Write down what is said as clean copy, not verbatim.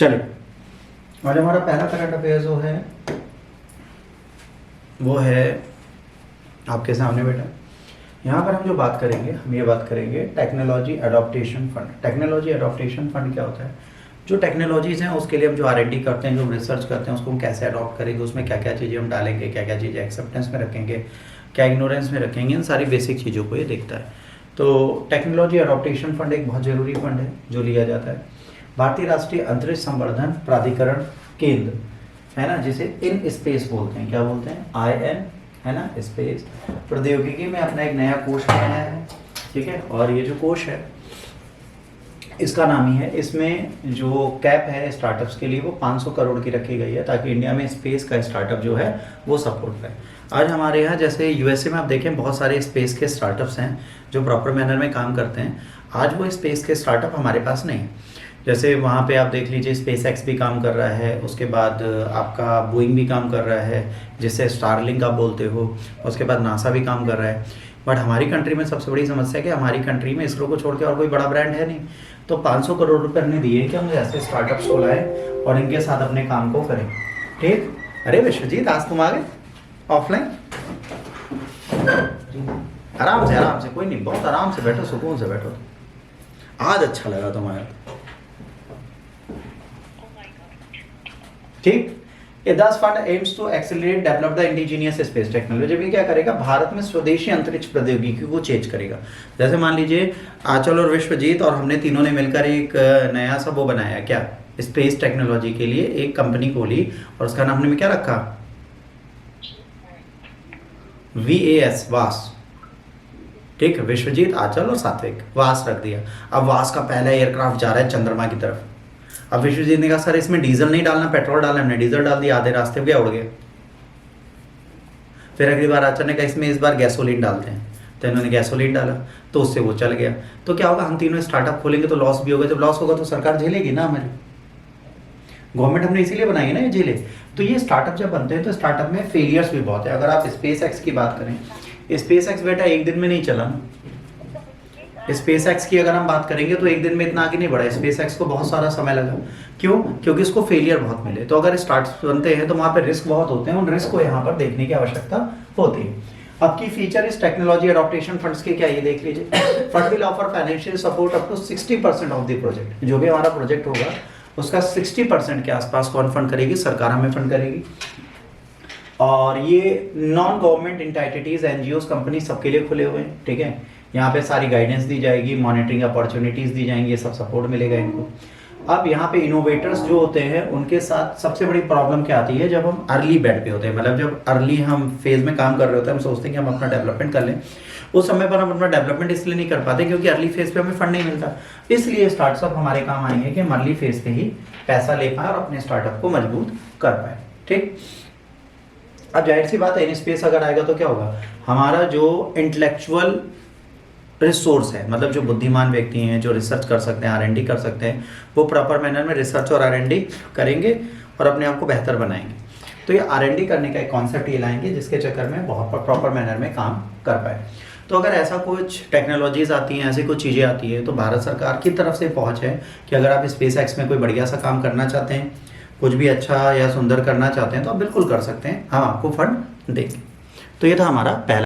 चलिए, आज हमारा पहला करंट अफेयर जो है वो है आपके सामने बेटा। यहाँ पर हम जो बात करेंगे, हम ये बात करेंगे technology adaptation fund. Technology adaptation fund क्या होता है? जो टेक्नोलॉजीज़ हैं उसके लिए हम जो R&D करते हैं, जो रिसर्च करते हैं, उसको हम कैसे अडॉप्ट करेंगे, उसमें क्या क्या चीज़ें हम डालेंगे, क्या क्या चीज़ें एक्सेप्टेंस में रखेंगे, क्या इग्नोरेंस में रखेंगे, इन सारी बेसिक चीज़ों को ये देखता है। तो टेक्नोलॉजी एडॉप्टेशन फंड एक बहुत ज़रूरी फंड है जो लिया जाता है। भारतीय राष्ट्रीय अंतरिक्ष संवर्धन प्राधिकरण केंद्र है ना, जिसे इन स्पेस बोलते हैं। क्या बोलते हैं? IN है ना, स्पेस प्रौद्योगिकी में अपना एक नया कोष बनाया है, ठीक है। और ये जो कोष है इसका नाम ही है, इसमें जो कैप है स्टार्टअप्स के लिए वो 500 करोड़ की रखी गई है, ताकि इंडिया में स्पेस का स्टार्टअप जो है वो सपोर्ट करे। आज हमारे यहाँ जैसे USA में आप देखें बहुत सारे स्पेस के स्टार्टअप्स हैं जो प्रॉपर मैनर में काम करते हैं। आज वो स्पेस के स्टार्टअप हमारे पास नहीं है। जैसे वहाँ पे आप देख लीजिए SpaceX भी काम कर रहा है, उसके बाद आपका बोइंग भी काम कर रहा है जिससे स्टारलिंक आप बोलते हो, उसके बाद नासा भी काम कर रहा है। बट हमारी कंट्री में सबसे बड़ी समस्या है कि हमारी कंट्री में इसरो को छोड़ के और कोई बड़ा ब्रांड है नहीं। तो 500 करोड़ रुपये हमने दिए कि हम ऐसे स्टार्टअप्स को लाएं और इनके साथ अपने काम को करें, ठीक। अरे विश्वजीत, आज तुम आ गए ऑफलाइन? आराम से, कोई नहीं, बहुत आराम से बैठो, सुकून से बैठो। आज अच्छा लगा तुम्हारा, ठीक। ये 10 fund aims to accelerate develop the indigenous space technology. भी क्या करेगा? भारत में स्वदेशी अंतरिक्ष प्रौद्योगिकी को चेंज करेगा। जैसे मान लीजिए आंचल और विश्वजीत और हमने तीनों ने मिलकर एक नया सा वो बनाया, क्या, स्पेस टेक्नोलॉजी के लिए एक कंपनी खोली और उसका नाम हमने क्या रखा? VAS, वास, ठीक। विश्वजीत, आंचल और सात्विक, वास रख दिया। अब वास का पहला एयरक्राफ्ट जा रहा है चंद्रमा की तरफ। अब विश्वजीत ने कहा सर इसमें डीजल नहीं डालना, पेट्रोल डालना। हमने डीजल डाल दिया, आधे रास्ते पे गया, उड़ गया। फिर अगली बार आचार्य ने कहा इसमें इस बार गैसोलीन डालते हैं, तो इन्होंने गैसोलीन डाला, तो उससे वो चल गया। तो क्या होगा? हम तीनों स्टार्टअप खोलेंगे तो लॉस भी होगा। जब लॉस होगा तो सरकार झेलेगी ना, हमारी गवर्नमेंट हमने इसीलिए बनाई है ना, ये झेले। तो ये स्टार्टअप जब बनते हैं तो स्टार्टअप में फेलियर्स भी बहुत है। अगर आप SpaceX की बात करें, SpaceX बेटा एक दिन में नहीं चला ना। SpaceX की अगर हम बात करेंगे तो एक दिन में इतना आगे नहीं बढ़ा। SpaceX को बहुत सारा समय लगा। क्यों? क्योंकि इसको फेलियर बहुत मिले। तो अगर स्टार्टअप्स बनते हैं तो वहाँ पे रिस्क बहुत होते हैं, उन रिस्क को यहाँ पर देखने की आवश्यकता होती है। अब की फीचर इस टेक्नोलॉजी एडॉप्टेशन फंड्स के क्या, ये देख लीजिए। Fund will offer financial support up to 60% of the project. जो भी हमारा प्रोजेक्ट होगा उसका 60% के आसपास कौन फंड करेगी? सरकार हमें फंड करेगी। और ये non government entities, NGOs, company सबके लिए खुले हुए हैं, ठीक है। यहाँ पे सारी गाइडेंस दी जाएगी, मॉनिटरिंग अपॉर्चुनिटीज दी जाएंगी, ये सब सपोर्ट मिलेगा इनको। अब यहाँ पे इनोवेटर्स जो होते हैं उनके साथ सबसे बड़ी प्रॉब्लम क्या आती है? जब हम अर्ली बेड पे होते हैं, मतलब जब अर्ली हम फेज में काम कर रहे होते हैं, हम सोचते हैं कि हम अपना डेवलपमेंट कर लें। उस समय पर हम अपना डेवलपमेंट इसलिए नहीं कर पाते क्योंकि अर्ली फेज पे हमें फंड नहीं मिलता। इसलिए स्टार्टअप हमारे काम आएंगे कि हम अर्ली फेज पे ही पैसा ले पाए और अपने स्टार्टअप को मजबूत कर पाए, ठीक। अब जाहिर सी बात है इन स्पेस अगर आएगा तो क्या होगा? हमारा जो इंटेलेक्चुअल रिसोर्स है, मतलब जो बुद्धिमान व्यक्ति हैं जो रिसर्च कर सकते हैं, R&D कर सकते हैं, वो प्रॉपर मैनर में रिसर्च और R&D करेंगे और अपने आप को बेहतर बनाएंगे। तो ये R&D करने का एक कॉन्सेप्ट ये लाएंगे जिसके चक्कर में बहुत प्रॉपर मैनर में काम कर पाए। तो अगर ऐसा कुछ टेक्नोलॉजीज आती हैं, ऐसी कुछ चीज़ें आती हैं, तो भारत सरकार की तरफ से पहुँच है कि अगर आप SpaceX में कोई बढ़िया सा काम करना चाहते हैं, कुछ भी अच्छा या सुंदर करना चाहते हैं, तो आप बिल्कुल कर सकते हैं, हम आपको फंड देंगे। तो ये था हमारा पहला